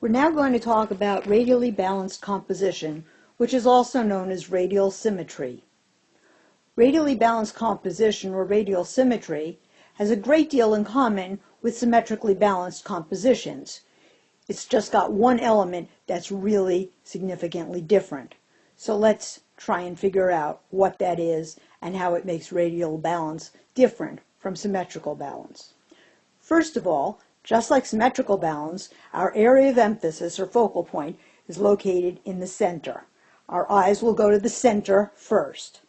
We're now going to talk about radially balanced composition, which is also known as radial symmetry. Radially balanced composition, or radial symmetry, has a great deal in common with symmetrically balanced compositions. It's just got one element that's really significantly different. So let's try and figure out what that is and how it makes radial balance different from symmetrical balance. First of all, just like symmetrical balance, our area of emphasis or focal point is located in the center. Our eyes will go to the center first.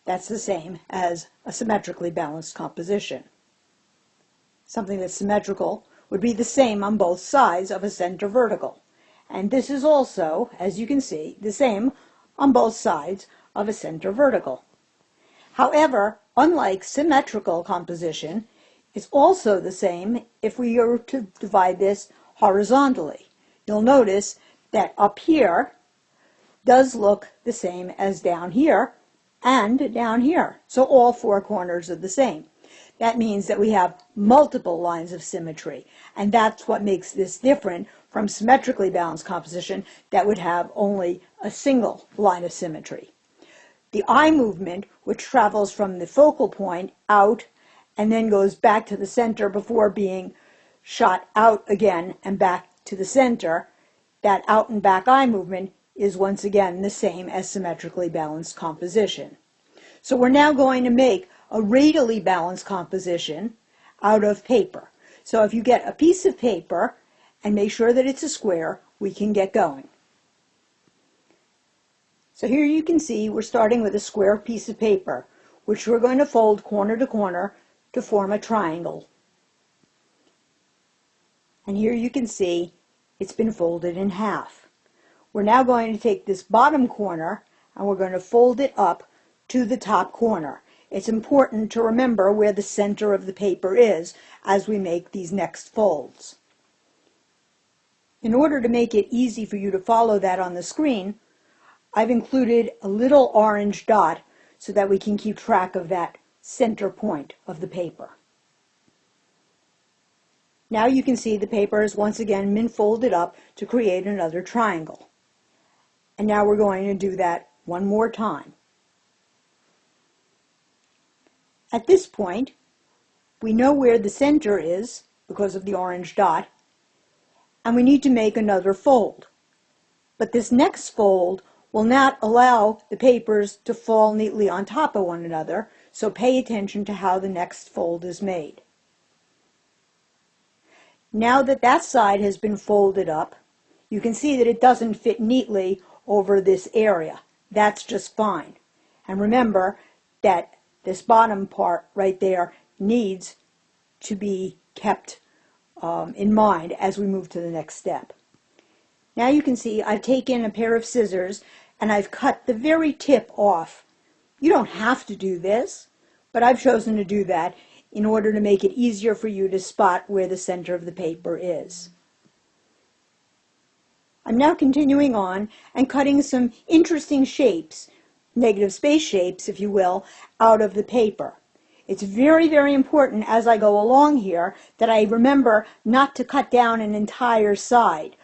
That's the same as a symmetrically balanced composition. Something that's symmetrical would be the same on both sides of a center vertical. And this is also, as you can see, the same on both sides of a center vertical. However, unlike symmetrical composition, it's also the same if we are to divide this horizontally. You'll notice that up here does look the same as down here and down here. So all four corners are the same. That means that we have multiple lines of symmetry, and that's what makes this different from symmetrically balanced composition that would have only a single line of symmetry. The eye movement, which travels from the focal point out and then goes back to the center before being shot out again and back to the center, that out and back eye movement is once again the same as symmetrically balanced composition. So we're now going to make a radially balanced composition out of paper. So if you get a piece of paper and make sure that it's a square, we can get going. So here you can see we're starting with a square piece of paper, which we're going to fold corner to corner to form a triangle. And here you can see it's been folded in half. We're now going to take this bottom corner and we're going to fold it up to the top corner. It's important to remember where the center of the paper is as we make these next folds. In order to make it easy for you to follow that on the screen, I've included a little orange dot so that we can keep track of that center point of the paper. Now you can see the paper has once again been folded up to create another triangle. And now we're going to do that one more time. At this point, we know where the center is because of the orange dot, and we need to make another fold. But this next fold will not allow the papers to fall neatly on top of one another, so pay attention to how the next fold is made. Now that that side has been folded up, you can see that it doesn't fit neatly over this area. That's just fine. And remember that this bottom part right there needs to be kept in mind as we move to the next step. Now you can see I've taken a pair of scissors and I've cut the very tip off. You don't have to do this, but I've chosen to do that in order to make it easier for you to spot where the center of the paper is. I'm now continuing on and cutting some interesting shapes, negative space shapes, if you will, out of the paper. It's very, very important as I go along here that I remember not to cut down an entire side,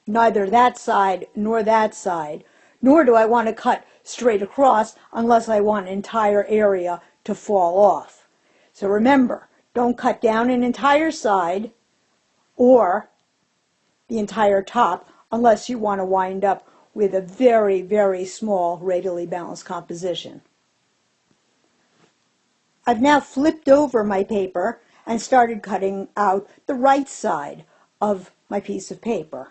neither that side, nor do I want to cut straight across unless I want an entire area to fall off. So remember, don't cut down an entire side or the entire top unless you want to wind up with a very, very small radially balanced composition. I've now flipped over my paper and started cutting out the right side of my piece of paper.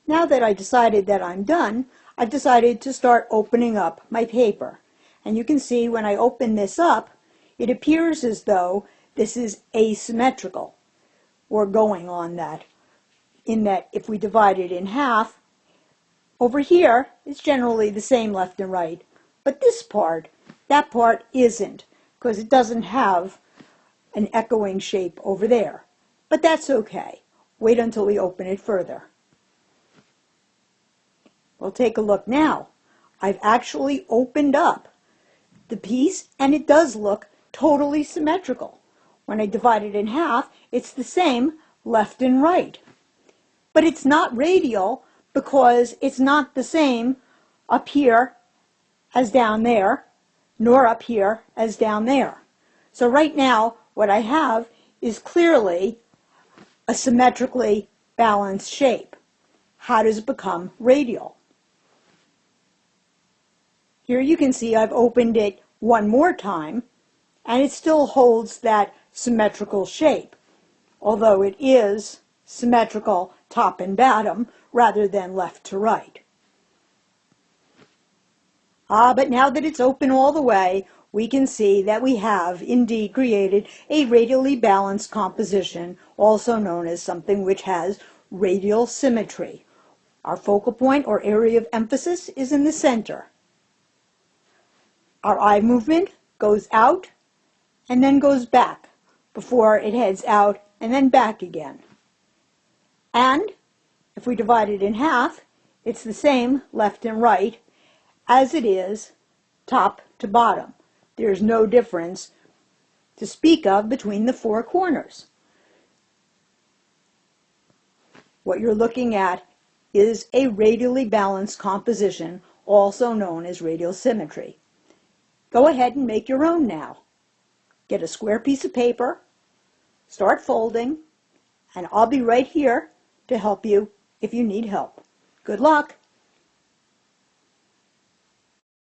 Now that I decided that I'm done, I've decided to start opening up my paper. And you can see when I open this up, it appears as though this is asymmetrical, or going on that, in that if we divide it in half, over here it's generally the same left and right, but this part, that part isn't, because it doesn't have an echoing shape over there. But that's okay. Wait until we open it further. Well, take a look now. I've actually opened up the piece, and it does look totally symmetrical. When I divide it in half, it's the same left and right. But it's not radial because it's not the same up here as down there, nor up here as down there. So right now, what I have is clearly a symmetrically balanced shape. How does it become radial? Here you can see I've opened it one more time, and it still holds that symmetrical shape, although it is symmetrical top and bottom rather than left to right. But now that it's open all the way, we can see that we have indeed created a radially balanced composition, also known as something which has radial symmetry. Our focal point or area of emphasis is in the center. Our eye movement goes out and then goes back before it heads out and then back again. And if we divide it in half, it's the same left and right as it is top to bottom. There's no difference to speak of between the four corners. What you're looking at is a radially balanced composition, also known as radial symmetry. Go ahead and make your own now. Get a square piece of paper, start folding, and I'll be right here to help you if you need help. Good luck!